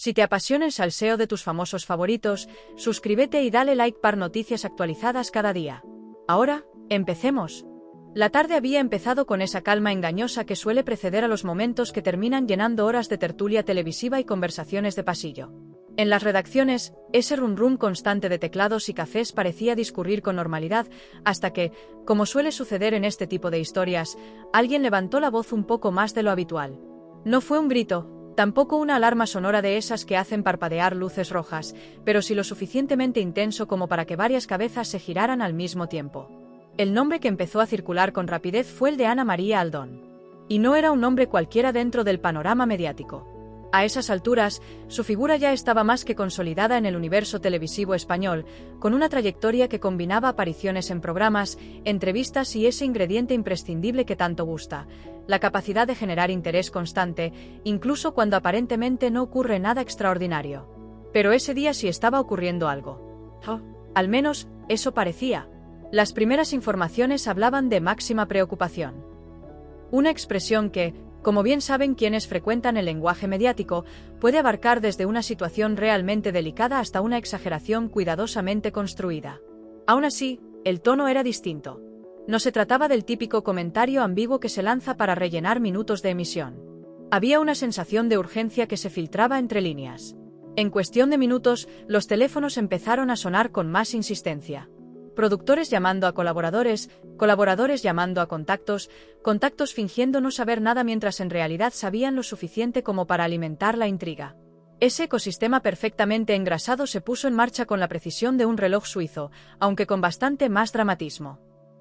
Si te apasiona el salseo de tus famosos favoritos, suscríbete y dale like para noticias actualizadas cada día. Ahora, empecemos. La tarde había empezado con esa calma engañosa que suele preceder a los momentos que terminan llenando horas de tertulia televisiva y conversaciones de pasillo. En las redacciones, ese rum-rum constante de teclados y cafés parecía discurrir con normalidad, hasta que, como suele suceder en este tipo de historias, alguien levantó la voz un poco más de lo habitual. No fue un grito, tampoco una alarma sonora de esas que hacen parpadear luces rojas, pero sí lo suficientemente intenso como para que varias cabezas se giraran al mismo tiempo. El nombre que empezó a circular con rapidez fue el de Ana María Aldón. Y no era un nombre cualquiera dentro del panorama mediático. A esas alturas, su figura ya estaba más que consolidada en el universo televisivo español, con una trayectoria que combinaba apariciones en programas, entrevistas y ese ingrediente imprescindible que tanto gusta, la capacidad de generar interés constante, incluso cuando aparentemente no ocurre nada extraordinario. Pero ese día sí estaba ocurriendo algo. Al menos, eso parecía. Las primeras informaciones hablaban de máxima preocupación. Una expresión que, como bien saben quienes frecuentan el lenguaje mediático, puede abarcar desde una situación realmente delicada hasta una exageración cuidadosamente construida. Aún así, el tono era distinto. No se trataba del típico comentario ambiguo que se lanza para rellenar minutos de emisión. Había una sensación de urgencia que se filtraba entre líneas. En cuestión de minutos, los teléfonos empezaron a sonar con más insistencia. Productores llamando a colaboradores, colaboradores llamando a contactos, contactos fingiendo no saber nada mientras en realidad sabían lo suficiente como para alimentar la intriga. Ese ecosistema perfectamente engrasado se puso en marcha con la precisión de un reloj suizo, aunque con bastante más dramatismo.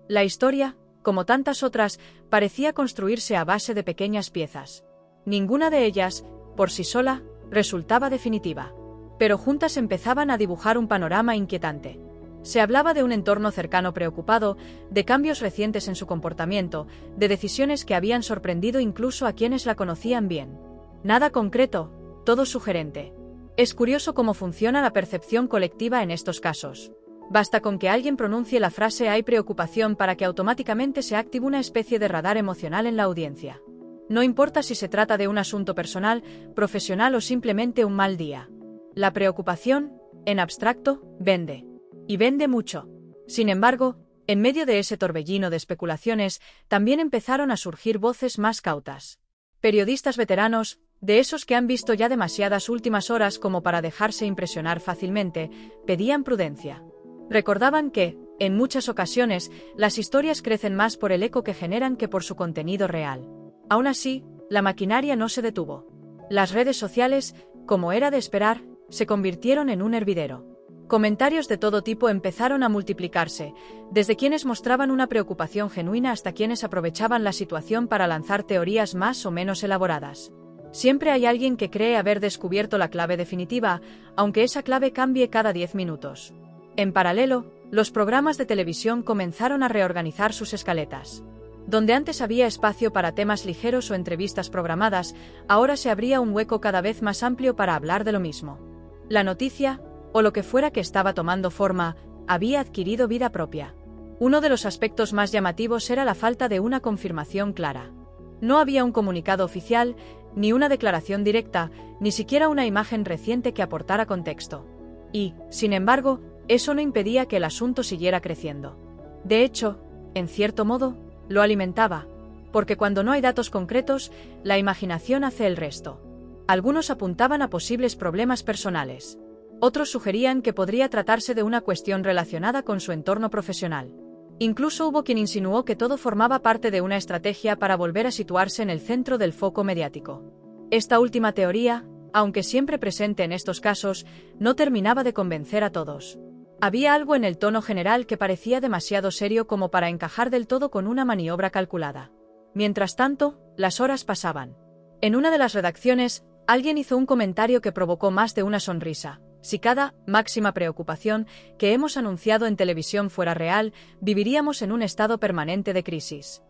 La historia, como tantas otras, parecía construirse a base de pequeñas piezas. Ninguna de ellas, por sí sola, resultaba definitiva. Pero juntas empezaban a dibujar un panorama inquietante. Se hablaba de un entorno cercano preocupado, de cambios recientes en su comportamiento, de decisiones que habían sorprendido incluso a quienes la conocían bien. Nada concreto, todo sugerente. Es curioso cómo funciona la percepción colectiva en estos casos. Basta con que alguien pronuncie la frase "hay preocupación" para que automáticamente se active una especie de radar emocional en la audiencia. No importa si se trata de un asunto personal, profesional o simplemente un mal día. La preocupación, en abstracto, vende. Y vende mucho. Sin embargo, en medio de ese torbellino de especulaciones, también empezaron a surgir voces más cautas. Periodistas veteranos, de esos que han visto ya demasiadas últimas horas como para dejarse impresionar fácilmente, pedían prudencia. Recordaban que, en muchas ocasiones, las historias crecen más por el eco que generan que por su contenido real. Aún así, la maquinaria no se detuvo. Las redes sociales, como era de esperar, se convirtieron en un hervidero. Comentarios de todo tipo empezaron a multiplicarse, desde quienes mostraban una preocupación genuina hasta quienes aprovechaban la situación para lanzar teorías más o menos elaboradas. Siempre hay alguien que cree haber descubierto la clave definitiva, aunque esa clave cambie cada 10 minutos. En paralelo, los programas de televisión comenzaron a reorganizar sus escaletas. Donde antes había espacio para temas ligeros o entrevistas programadas, ahora se abría un hueco cada vez más amplio para hablar de lo mismo. La noticia, o lo que fuera que estaba tomando forma, había adquirido vida propia. Uno de los aspectos más llamativos era la falta de una confirmación clara. No había un comunicado oficial, ni una declaración directa, ni siquiera una imagen reciente que aportara contexto. Y, sin embargo, eso no impedía que el asunto siguiera creciendo. De hecho, en cierto modo, lo alimentaba, porque cuando no hay datos concretos, la imaginación hace el resto. Algunos apuntaban a posibles problemas personales. Otros sugerían que podría tratarse de una cuestión relacionada con su entorno profesional. Incluso hubo quien insinuó que todo formaba parte de una estrategia para volver a situarse en el centro del foco mediático. Esta última teoría, aunque siempre presente en estos casos, no terminaba de convencer a todos. Había algo en el tono general que parecía demasiado serio como para encajar del todo con una maniobra calculada. Mientras tanto, las horas pasaban. En una de las redacciones, alguien hizo un comentario que provocó más de una sonrisa. Si cada máxima preocupación que hemos anunciado en televisión fuera real, viviríamos en un estado permanente de crisis.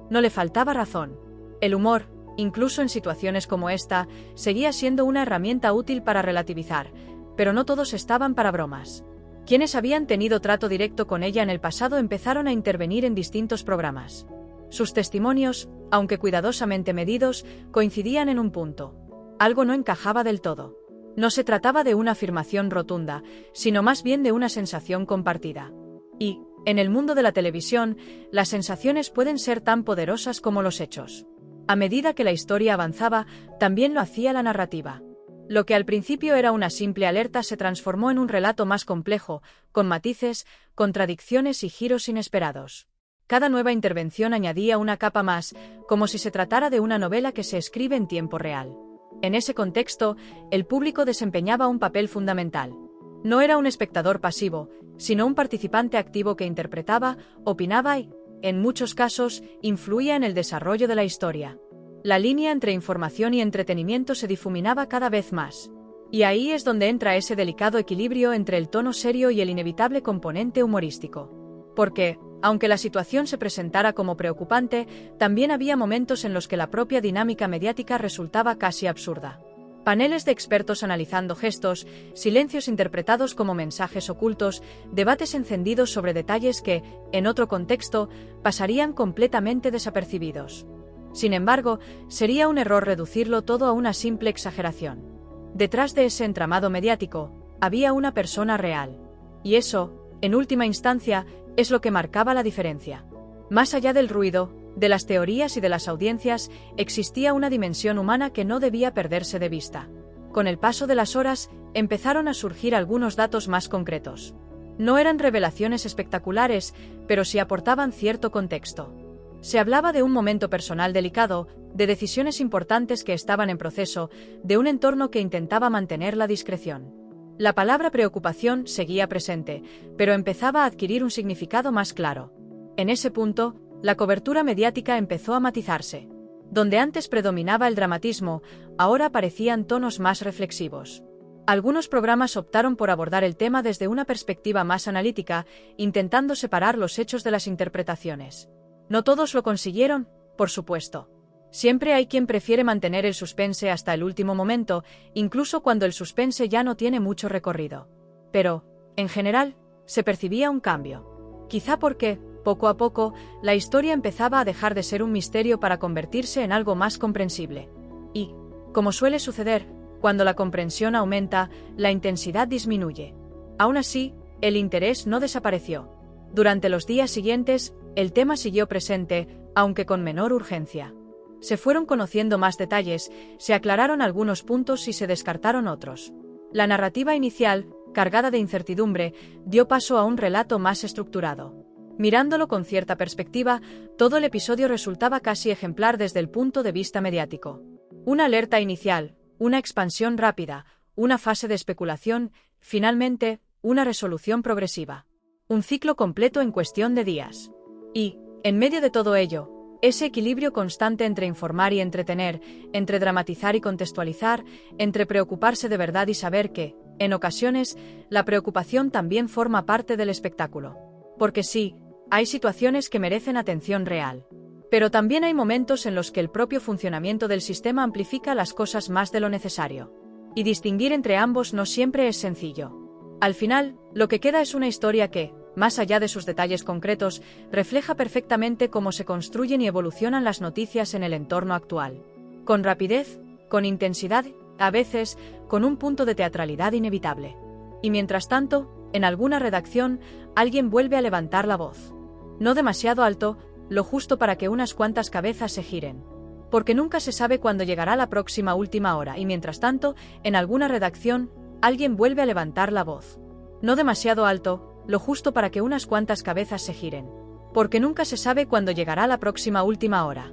No le faltaba razón. El humor, incluso en situaciones como esta, seguía siendo una herramienta útil para relativizar, pero no todos estaban para bromas. Quienes habían tenido trato directo con ella en el pasado empezaron a intervenir en distintos programas. Sus testimonios, aunque cuidadosamente medidos, coincidían en un punto. Algo no encajaba del todo. No se trataba de una afirmación rotunda, sino más bien de una sensación compartida. Y, en el mundo de la televisión, las sensaciones pueden ser tan poderosas como los hechos. A medida que la historia avanzaba, también lo hacía la narrativa. Lo que al principio era una simple alerta se transformó en un relato más complejo, con matices, contradicciones y giros inesperados. Cada nueva intervención añadía una capa más, como si se tratara de una novela que se escribe en tiempo real. En ese contexto, el público desempeñaba un papel fundamental. No era un espectador pasivo, sino un participante activo que interpretaba, opinaba y, en muchos casos, influía en el desarrollo de la historia. La línea entre información y entretenimiento se difuminaba cada vez más. Y ahí es donde entra ese delicado equilibrio entre el tono serio y el inevitable componente humorístico. Porque, aunque la situación se presentara como preocupante, también había momentos en los que la propia dinámica mediática resultaba casi absurda. Paneles de expertos analizando gestos, silencios interpretados como mensajes ocultos, debates encendidos sobre detalles que, en otro contexto, pasarían completamente desapercibidos. Sin embargo, sería un error reducirlo todo a una simple exageración. Detrás de ese entramado mediático, había una persona real. Y eso, en última instancia, es lo que marcaba la diferencia. Más allá del ruido, de las teorías y de las audiencias, existía una dimensión humana que no debía perderse de vista. Con el paso de las horas, empezaron a surgir algunos datos más concretos. No eran revelaciones espectaculares, pero sí aportaban cierto contexto. Se hablaba de un momento personal delicado, de decisiones importantes que estaban en proceso, de un entorno que intentaba mantener la discreción. La palabra preocupación seguía presente, pero empezaba a adquirir un significado más claro. En ese punto, la cobertura mediática empezó a matizarse. Donde antes predominaba el dramatismo, ahora aparecían tonos más reflexivos. Algunos programas optaron por abordar el tema desde una perspectiva más analítica, intentando separar los hechos de las interpretaciones. No todos lo consiguieron, por supuesto. Siempre hay quien prefiere mantener el suspense hasta el último momento, incluso cuando el suspense ya no tiene mucho recorrido. Pero, en general, se percibía un cambio. Quizá porque, poco a poco, la historia empezaba a dejar de ser un misterio para convertirse en algo más comprensible. Y, como suele suceder, cuando la comprensión aumenta, la intensidad disminuye. Aún así, el interés no desapareció. Durante los días siguientes, el tema siguió presente, aunque con menor urgencia. Se fueron conociendo más detalles, se aclararon algunos puntos y se descartaron otros. La narrativa inicial, cargada de incertidumbre, dio paso a un relato más estructurado. Mirándolo con cierta perspectiva, todo el episodio resultaba casi ejemplar desde el punto de vista mediático. Una alerta inicial, una expansión rápida, una fase de especulación, finalmente, una resolución progresiva. Un ciclo completo en cuestión de días. Y, en medio de todo ello, ese equilibrio constante entre informar y entretener, entre dramatizar y contextualizar, entre preocuparse de verdad y saber que, en ocasiones, la preocupación también forma parte del espectáculo. Porque sí, hay situaciones que merecen atención real. Pero también hay momentos en los que el propio funcionamiento del sistema amplifica las cosas más de lo necesario. Y distinguir entre ambos no siempre es sencillo. Al final, lo que queda es una historia que, más allá de sus detalles concretos, refleja perfectamente cómo se construyen y evolucionan las noticias en el entorno actual. Con rapidez, con intensidad, a veces, con un punto de teatralidad inevitable. Y mientras tanto, en alguna redacción, alguien vuelve a levantar la voz. No demasiado alto, lo justo para que unas cuantas cabezas se giren. Porque nunca se sabe cuándo llegará la próxima última hora y mientras tanto, en alguna redacción, alguien vuelve a levantar la voz. No demasiado alto, lo justo para que unas cuantas cabezas se giren. Porque nunca se sabe cuándo llegará la próxima última hora.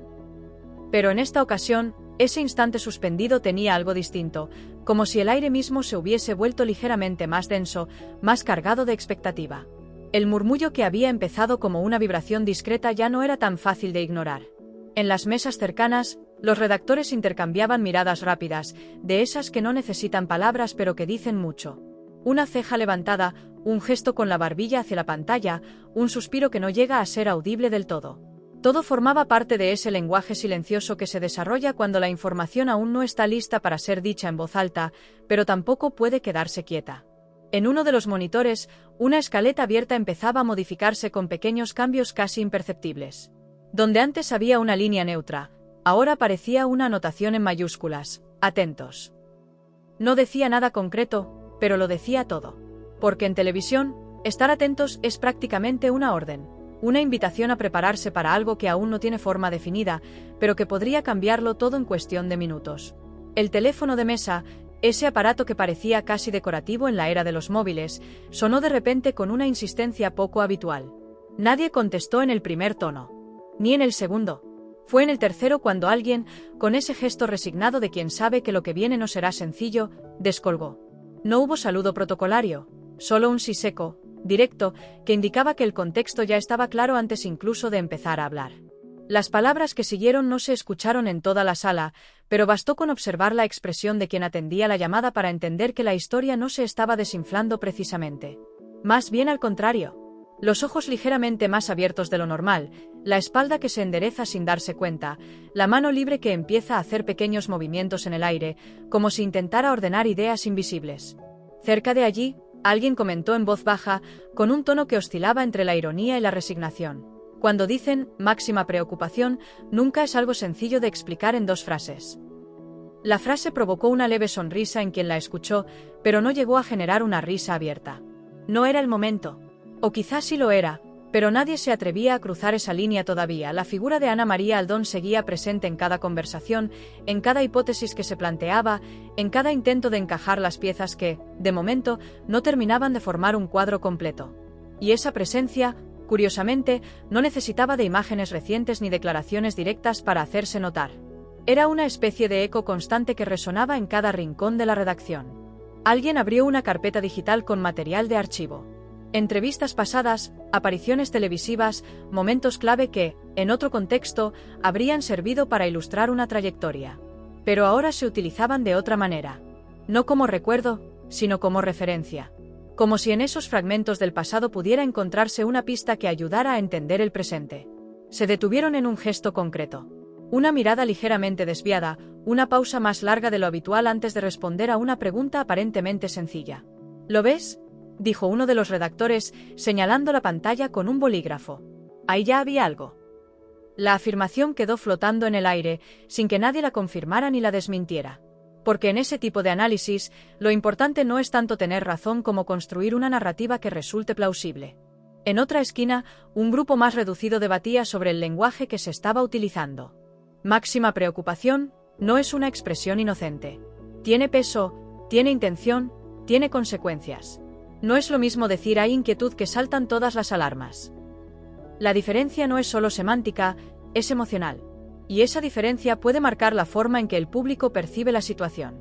Pero en esta ocasión, ese instante suspendido tenía algo distinto, como si el aire mismo se hubiese vuelto ligeramente más denso, más cargado de expectativa. El murmullo que había empezado como una vibración discreta ya no era tan fácil de ignorar. En las mesas cercanas, los redactores intercambiaban miradas rápidas, de esas que no necesitan palabras pero que dicen mucho. Una ceja levantada, un gesto con la barbilla hacia la pantalla, un suspiro que no llega a ser audible del todo. Todo formaba parte de ese lenguaje silencioso que se desarrolla cuando la información aún no está lista para ser dicha en voz alta, pero tampoco puede quedarse quieta. En uno de los monitores, una escaleta abierta empezaba a modificarse con pequeños cambios casi imperceptibles. Donde antes había una línea neutra, ahora aparecía una anotación en mayúsculas: atentos. No decía nada concreto, pero lo decía todo. Porque en televisión, estar atentos es prácticamente una orden, una invitación a prepararse para algo que aún no tiene forma definida, pero que podría cambiarlo todo en cuestión de minutos. El teléfono de mesa, ese aparato que parecía casi decorativo en la era de los móviles, sonó de repente con una insistencia poco habitual. Nadie contestó en el primer tono, ni en el segundo. Fue en el tercero cuando alguien, con ese gesto resignado de quien sabe que lo que viene no será sencillo, descolgó. No hubo saludo protocolario, solo un sí seco, directo, que indicaba que el contexto ya estaba claro antes incluso de empezar a hablar. Las palabras que siguieron no se escucharon en toda la sala, pero bastó con observar la expresión de quien atendía la llamada para entender que la historia no se estaba desinflando precisamente. Más bien al contrario. Los ojos ligeramente más abiertos de lo normal, la espalda que se endereza sin darse cuenta, la mano libre que empieza a hacer pequeños movimientos en el aire, como si intentara ordenar ideas invisibles. Cerca de allí, alguien comentó en voz baja, con un tono que oscilaba entre la ironía y la resignación. Cuando dicen máxima preocupación, nunca es algo sencillo de explicar en 2 frases. La frase provocó una leve sonrisa en quien la escuchó, pero no llegó a generar una risa abierta. No era el momento. O quizás sí lo era, pero nadie se atrevía a cruzar esa línea todavía. La figura de Ana María Aldón seguía presente en cada conversación, en cada hipótesis que se planteaba, en cada intento de encajar las piezas que, de momento, no terminaban de formar un cuadro completo. Y esa presencia, curiosamente, no necesitaba de imágenes recientes ni declaraciones directas para hacerse notar. Era una especie de eco constante que resonaba en cada rincón de la redacción. Alguien abrió una carpeta digital con material de archivo. Entrevistas pasadas, apariciones televisivas, momentos clave que, en otro contexto, habrían servido para ilustrar una trayectoria. Pero ahora se utilizaban de otra manera. No como recuerdo, sino como referencia. Como si en esos fragmentos del pasado pudiera encontrarse una pista que ayudara a entender el presente. Se detuvieron en un gesto concreto. Una mirada ligeramente desviada, una pausa más larga de lo habitual antes de responder a una pregunta aparentemente sencilla. ¿Lo ves?, dijo uno de los redactores, señalando la pantalla con un bolígrafo. Ahí ya había algo. La afirmación quedó flotando en el aire, sin que nadie la confirmara ni la desmintiera. Porque en ese tipo de análisis, lo importante no es tanto tener razón como construir una narrativa que resulte plausible. En otra esquina, un grupo más reducido debatía sobre el lenguaje que se estaba utilizando. Máxima preocupación no es una expresión inocente. Tiene peso, tiene intención, tiene consecuencias. No es lo mismo decir hay inquietud que saltan todas las alarmas. La diferencia no es solo semántica, es emocional. Y esa diferencia puede marcar la forma en que el público percibe la situación.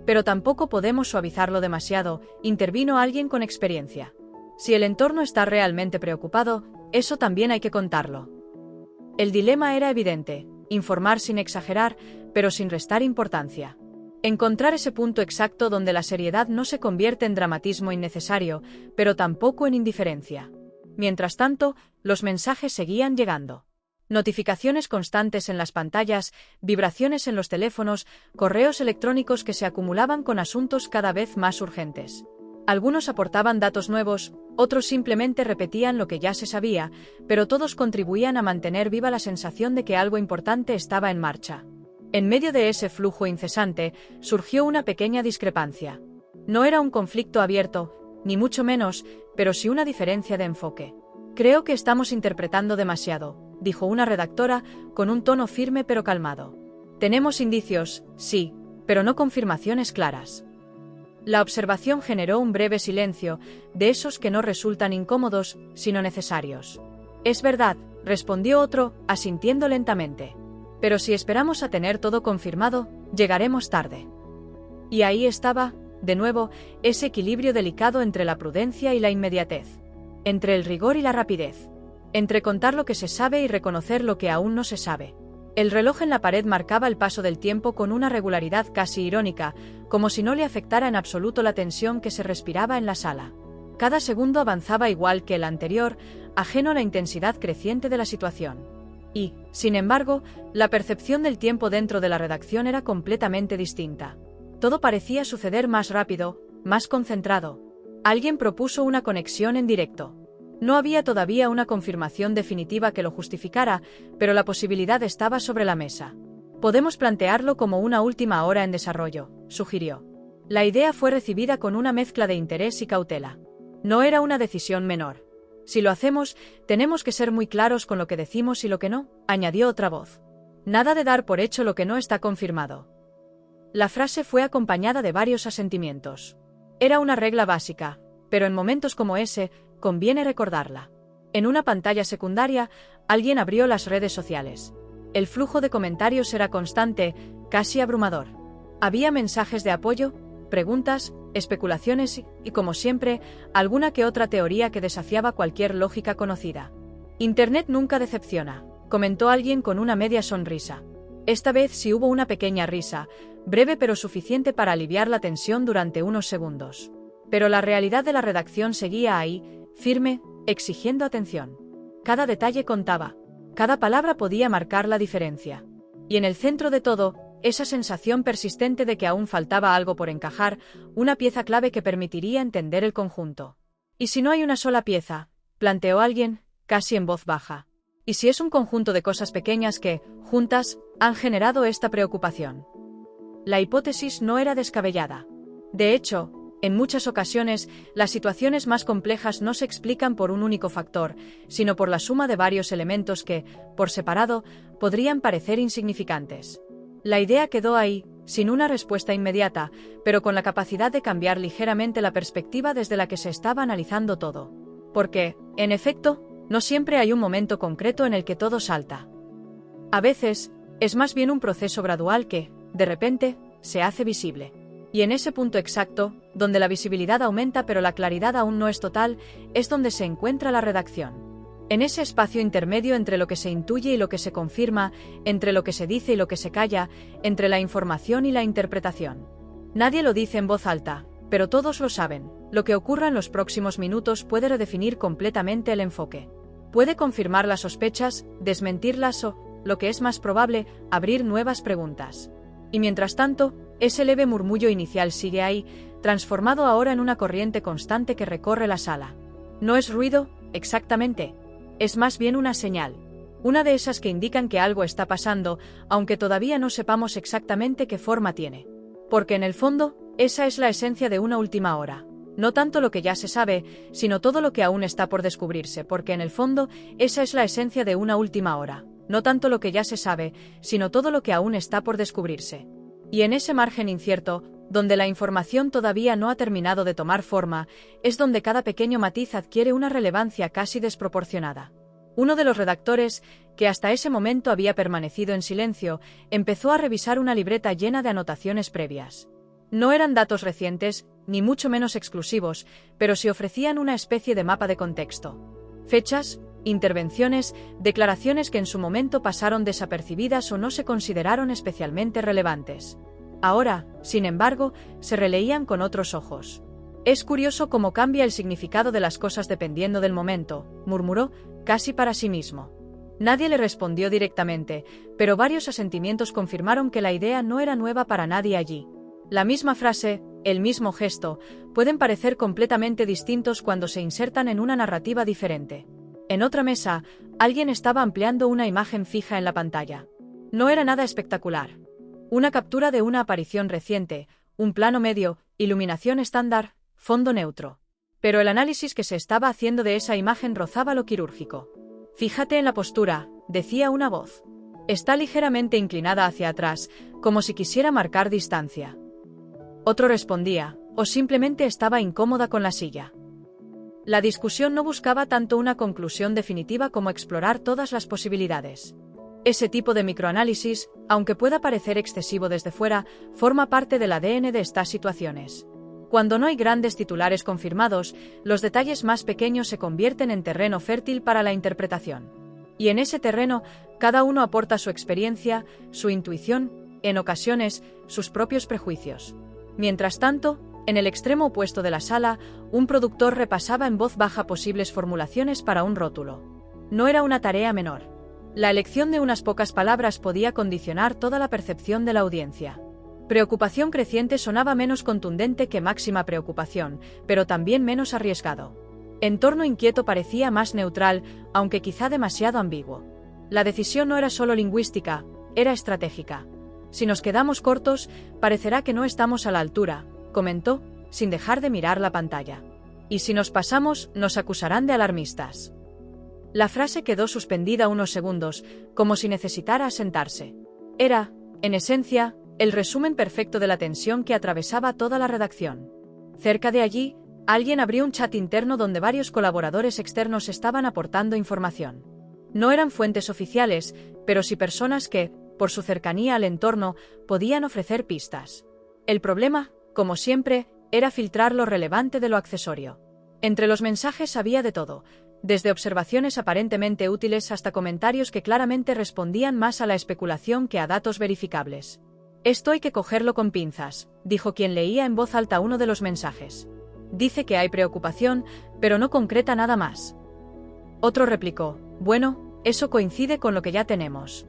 Pero tampoco podemos suavizarlo demasiado, intervino alguien con experiencia. Si el entorno está realmente preocupado, eso también hay que contarlo. El dilema era evidente, informar sin exagerar, pero sin restar importancia. Encontrar ese punto exacto donde la seriedad no se convierte en dramatismo innecesario, pero tampoco en indiferencia. Mientras tanto, los mensajes seguían llegando. Notificaciones constantes en las pantallas, vibraciones en los teléfonos, correos electrónicos que se acumulaban con asuntos cada vez más urgentes. Algunos aportaban datos nuevos, otros simplemente repetían lo que ya se sabía, pero todos contribuían a mantener viva la sensación de que algo importante estaba en marcha. En medio de ese flujo incesante, surgió una pequeña discrepancia. No era un conflicto abierto, ni mucho menos, pero sí una diferencia de enfoque. Creo que estamos interpretando demasiado, dijo una redactora, con un tono firme pero calmado. Tenemos indicios, sí, pero no confirmaciones claras. La observación generó un breve silencio, de esos que no resultan incómodos, sino necesarios. Es verdad, respondió otro, asintiendo lentamente. Pero si esperamos a tener todo confirmado, llegaremos tarde. Y ahí estaba, de nuevo, ese equilibrio delicado entre la prudencia y la inmediatez. Entre el rigor y la rapidez. Entre contar lo que se sabe y reconocer lo que aún no se sabe. El reloj en la pared marcaba el paso del tiempo con una regularidad casi irónica, como si no le afectara en absoluto la tensión que se respiraba en la sala. Cada segundo avanzaba igual que el anterior, ajeno a la intensidad creciente de la situación. Y, sin embargo, la percepción del tiempo dentro de la redacción era completamente distinta. Todo parecía suceder más rápido, más concentrado. Alguien propuso una conexión en directo. No había todavía una confirmación definitiva que lo justificara, pero la posibilidad estaba sobre la mesa. Podemos plantearlo como una última hora en desarrollo, sugirió. La idea fue recibida con una mezcla de interés y cautela. No era una decisión menor. Si lo hacemos, tenemos que ser muy claros con lo que decimos y lo que no, añadió otra voz. Nada de dar por hecho lo que no está confirmado. La frase fue acompañada de varios asentimientos. Era una regla básica, pero en momentos como ese, conviene recordarla. En una pantalla secundaria, alguien abrió las redes sociales. El flujo de comentarios era constante, casi abrumador. Había mensajes de apoyo, preguntas, especulaciones y, como siempre, alguna que otra teoría que desafiaba cualquier lógica conocida. Internet nunca decepciona, comentó alguien con una media sonrisa. Esta vez sí hubo una pequeña risa, breve pero suficiente para aliviar la tensión durante unos segundos. Pero la realidad de la redacción seguía ahí, firme, exigiendo atención. Cada detalle contaba. Cada palabra podía marcar la diferencia. Y en el centro de todo, esa sensación persistente de que aún faltaba algo por encajar, una pieza clave que permitiría entender el conjunto. ¿Y si no hay una sola pieza?, planteó alguien, casi en voz baja. ¿Y si es un conjunto de cosas pequeñas que, juntas, han generado esta preocupación? La hipótesis no era descabellada. De hecho, en muchas ocasiones, las situaciones más complejas no se explican por un único factor, sino por la suma de varios elementos que, por separado, podrían parecer insignificantes. La idea quedó ahí, sin una respuesta inmediata, pero con la capacidad de cambiar ligeramente la perspectiva desde la que se estaba analizando todo. Porque, en efecto, no siempre hay un momento concreto en el que todo salta. A veces, es más bien un proceso gradual que, de repente, se hace visible. Y en ese punto exacto, donde la visibilidad aumenta pero la claridad aún no es total, es donde se encuentra la redacción. En ese espacio intermedio entre lo que se intuye y lo que se confirma, entre lo que se dice y lo que se calla, entre la información y la interpretación. Nadie lo dice en voz alta, pero todos lo saben. Lo que ocurra en los próximos minutos puede redefinir completamente el enfoque. Puede confirmar las sospechas, desmentirlas o, lo que es más probable, abrir nuevas preguntas. Y mientras tanto, ese leve murmullo inicial sigue ahí, transformado ahora en una corriente constante que recorre la sala. No es ruido, exactamente. Es más bien una señal. Una de esas que indican que algo está pasando, aunque todavía no sepamos exactamente qué forma tiene. Porque en el fondo, esa es la esencia de una última hora. No tanto lo que ya se sabe, sino todo lo que aún está por descubrirse, porque en el fondo, esa es la esencia de una última hora. No tanto lo que ya se sabe, sino todo lo que aún está por descubrirse. Y en ese margen incierto, donde la información todavía no ha terminado de tomar forma, es donde cada pequeño matiz adquiere una relevancia casi desproporcionada. Uno de los redactores, que hasta ese momento había permanecido en silencio, empezó a revisar una libreta llena de anotaciones previas. No eran datos recientes, ni mucho menos exclusivos, pero sí ofrecían una especie de mapa de contexto. Fechas, intervenciones, declaraciones que en su momento pasaron desapercibidas o no se consideraron especialmente relevantes. Ahora, sin embargo, se releían con otros ojos. Es curioso cómo cambia el significado de las cosas dependiendo del momento, murmuró, casi para sí mismo. Nadie le respondió directamente, pero varios asentimientos confirmaron que la idea no era nueva para nadie allí. La misma frase, el mismo gesto, pueden parecer completamente distintos cuando se insertan en una narrativa diferente. En otra mesa, alguien estaba ampliando una imagen fija en la pantalla. No era nada espectacular. Una captura de una aparición reciente, un plano medio, iluminación estándar, fondo neutro. Pero el análisis que se estaba haciendo de esa imagen rozaba lo quirúrgico. Fíjate en la postura, decía una voz. Está ligeramente inclinada hacia atrás, como si quisiera marcar distancia. Otro respondía, o simplemente estaba incómoda con la silla. La discusión no buscaba tanto una conclusión definitiva como explorar todas las posibilidades. Ese tipo de microanálisis, aunque pueda parecer excesivo desde fuera, forma parte del ADN de estas situaciones. Cuando no hay grandes titulares confirmados, los detalles más pequeños se convierten en terreno fértil para la interpretación. Y en ese terreno, cada uno aporta su experiencia, su intuición, en ocasiones, sus propios prejuicios. Mientras tanto, en el extremo opuesto de la sala, un productor repasaba en voz baja posibles formulaciones para un rótulo. No era una tarea menor. La elección de unas pocas palabras podía condicionar toda la percepción de la audiencia. Preocupación creciente sonaba menos contundente que máxima preocupación, pero también menos arriesgado. Entorno inquieto parecía más neutral, aunque quizá demasiado ambiguo. La decisión no era solo lingüística, era estratégica. Si nos quedamos cortos, parecerá que no estamos a la altura, comentó, sin dejar de mirar la pantalla. Y si nos pasamos, nos acusarán de alarmistas. La frase quedó suspendida unos segundos, como si necesitara asentarse. Era, en esencia, el resumen perfecto de la tensión que atravesaba toda la redacción. Cerca de allí, alguien abrió un chat interno donde varios colaboradores externos estaban aportando información. No eran fuentes oficiales, pero sí personas que, por su cercanía al entorno, podían ofrecer pistas. El problema, como siempre, era filtrar lo relevante de lo accesorio. Entre los mensajes había de todo, desde observaciones aparentemente útiles hasta comentarios que claramente respondían más a la especulación que a datos verificables. «Esto hay que cogerlo con pinzas», dijo quien leía en voz alta uno de los mensajes. «Dice que hay preocupación, pero no concreta nada más». Otro replicó, «Bueno, eso coincide con lo que ya tenemos».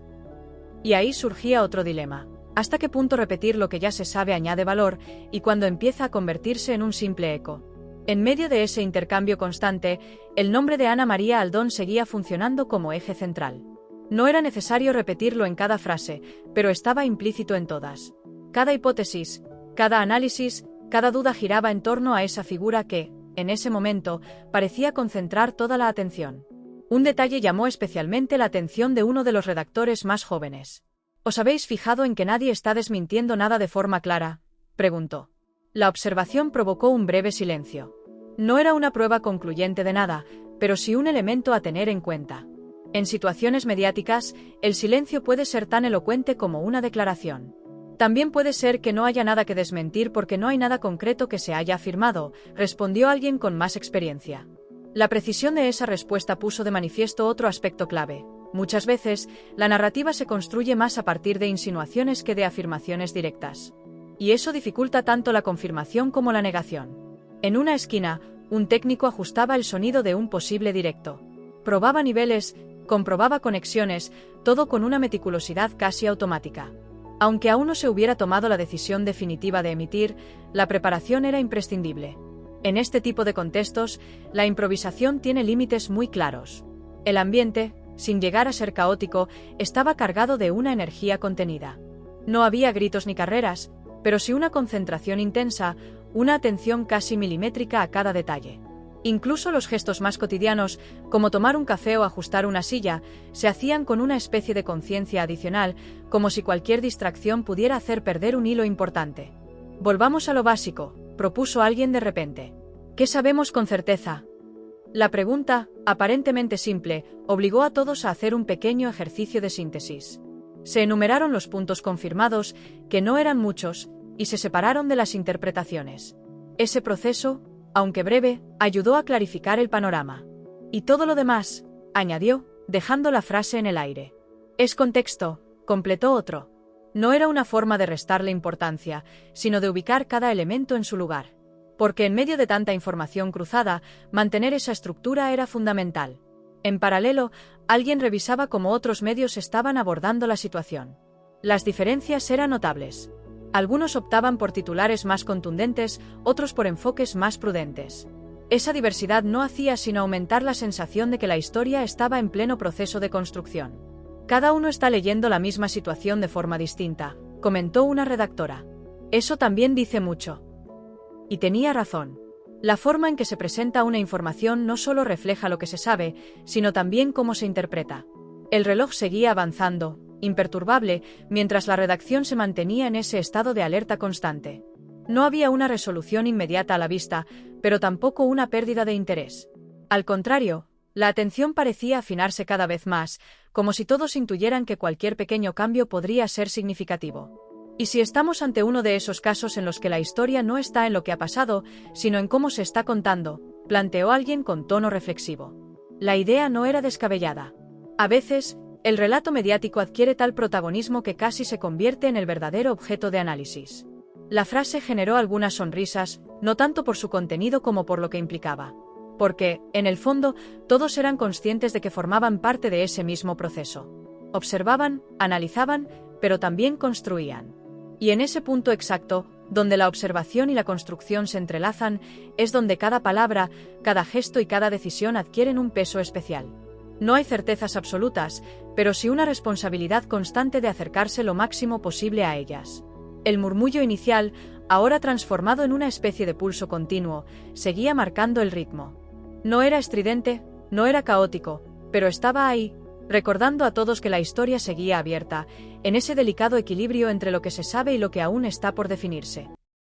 Y ahí surgía otro dilema. ¿Hasta qué punto repetir lo que ya se sabe añade valor, y cuando empieza a convertirse en un simple eco? En medio de ese intercambio constante, el nombre de Ana María Aldón seguía funcionando como eje central. No era necesario repetirlo en cada frase, pero estaba implícito en todas. Cada hipótesis, cada análisis, cada duda giraba en torno a esa figura que, en ese momento, parecía concentrar toda la atención. Un detalle llamó especialmente la atención de uno de los redactores más jóvenes. ¿Os habéis fijado en que nadie está desmintiendo nada de forma clara?, preguntó. La observación provocó un breve silencio. No era una prueba concluyente de nada, pero sí un elemento a tener en cuenta. En situaciones mediáticas, el silencio puede ser tan elocuente como una declaración. También puede ser que no haya nada que desmentir porque no hay nada concreto que se haya afirmado, respondió alguien con más experiencia. La precisión de esa respuesta puso de manifiesto otro aspecto clave. Muchas veces, la narrativa se construye más a partir de insinuaciones que de afirmaciones directas. Y eso dificulta tanto la confirmación como la negación. En una esquina, un técnico ajustaba el sonido de un posible directo. Probaba niveles, comprobaba conexiones, todo con una meticulosidad casi automática. Aunque aún no se hubiera tomado la decisión definitiva de emitir, la preparación era imprescindible. En este tipo de contextos, la improvisación tiene límites muy claros. El ambiente, sin llegar a ser caótico, estaba cargado de una energía contenida. No había gritos ni carreras, pero sí una concentración intensa, una atención casi milimétrica a cada detalle. Incluso los gestos más cotidianos, como tomar un café o ajustar una silla, se hacían con una especie de conciencia adicional, como si cualquier distracción pudiera hacer perder un hilo importante. «Volvamos a lo básico», propuso alguien de repente. «¿Qué sabemos con certeza?». La pregunta, aparentemente simple, obligó a todos a hacer un pequeño ejercicio de síntesis. Se enumeraron los puntos confirmados, que no eran muchos, y se separaron de las interpretaciones. Ese proceso, aunque breve, ayudó a clarificar el panorama. «Y todo lo demás», añadió, dejando la frase en el aire. «Es contexto», completó otro. No era una forma de restarle importancia, sino de ubicar cada elemento en su lugar. Porque en medio de tanta información cruzada, mantener esa estructura era fundamental. En paralelo, alguien revisaba cómo otros medios estaban abordando la situación. Las diferencias eran notables. Algunos optaban por titulares más contundentes, otros por enfoques más prudentes. Esa diversidad no hacía sino aumentar la sensación de que la historia estaba en pleno proceso de construcción. «Cada uno está leyendo la misma situación de forma distinta», comentó una redactora. «Eso también dice mucho». Y tenía razón. La forma en que se presenta una información no solo refleja lo que se sabe, sino también cómo se interpreta. El reloj seguía avanzando, imperturbable, mientras la redacción se mantenía en ese estado de alerta constante. No había una resolución inmediata a la vista, pero tampoco una pérdida de interés. Al contrario, la atención parecía afinarse cada vez más, como si todos intuyeran que cualquier pequeño cambio podría ser significativo. ¿Y si estamos ante uno de esos casos en los que la historia no está en lo que ha pasado, sino en cómo se está contando?, planteó alguien con tono reflexivo. La idea no era descabellada. A veces, el relato mediático adquiere tal protagonismo que casi se convierte en el verdadero objeto de análisis. La frase generó algunas sonrisas, no tanto por su contenido como por lo que implicaba. Porque, en el fondo, todos eran conscientes de que formaban parte de ese mismo proceso. Observaban, analizaban, pero también construían. Y en ese punto exacto, donde la observación y la construcción se entrelazan, es donde cada palabra, cada gesto y cada decisión adquieren un peso especial. No hay certezas absolutas, pero sí una responsabilidad constante de acercarse lo máximo posible a ellas. El murmullo inicial, ahora transformado en una especie de pulso continuo, seguía marcando el ritmo. No era estridente, no era caótico, pero estaba ahí, recordando a todos que la historia seguía abierta, en ese delicado equilibrio entre lo que se sabe y lo que aún está por definirse.